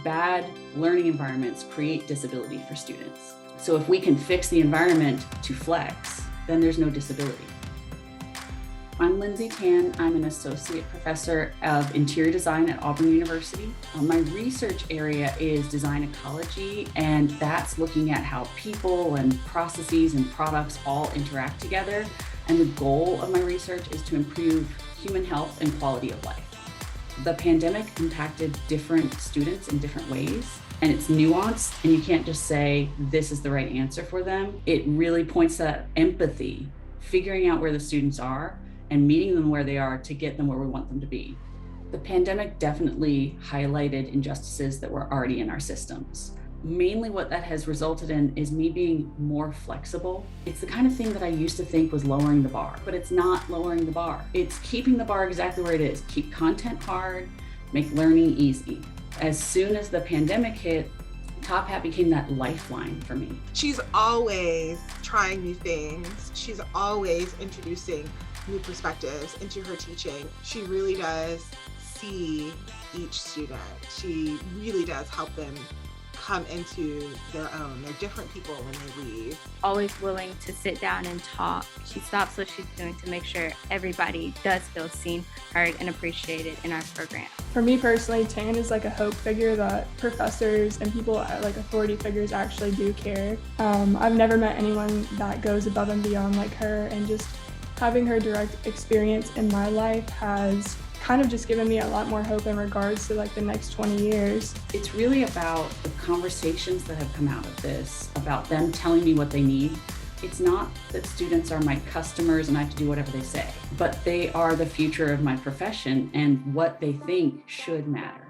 bad learning environments create disability for students. So if we can fix the environment to flex, then there's no disability. I'm Lindsay Tan. I'm an associate professor of interior design at Auburn University. My research area is design ecology, and that's looking at how people and processes and products all interact together. And the goal of my research is to improve human health and quality of life. The pandemic impacted different students in different ways, and it's nuanced, and you can't just say this is the right answer for them. It really points to that empathy, figuring out where the students are and meeting them where they are to get them where we want them to be. The pandemic definitely highlighted injustices that were already in our systems. Mainly what that has resulted in is me being more flexible. It's the kind of thing that I used to think was lowering the bar, but it's not lowering the bar. It's keeping the bar exactly where it is. Keep content hard, make learning easy. As soon as the pandemic hit, Top Hat became that lifeline for me. She's always trying new things. She's always introducing new perspectives into her teaching. She really does see each student. She really does help them come into their own. They're different people when they leave. Always willing to sit down and talk. She stops what she's doing to make sure everybody does feel seen, heard, and appreciated in our program. For me personally, Tan is like a hope figure that professors and people like authority figures actually do care. I've never met anyone that goes above and beyond like her, and just having her direct experience in my life has kind of just given me a lot more hope in regards to like the next 20 years. It's really about the conversations that have come out of this, about them telling me what they need. It's not that students are my customers and I have to do whatever they say, but they are the future of my profession, and what they think should matter.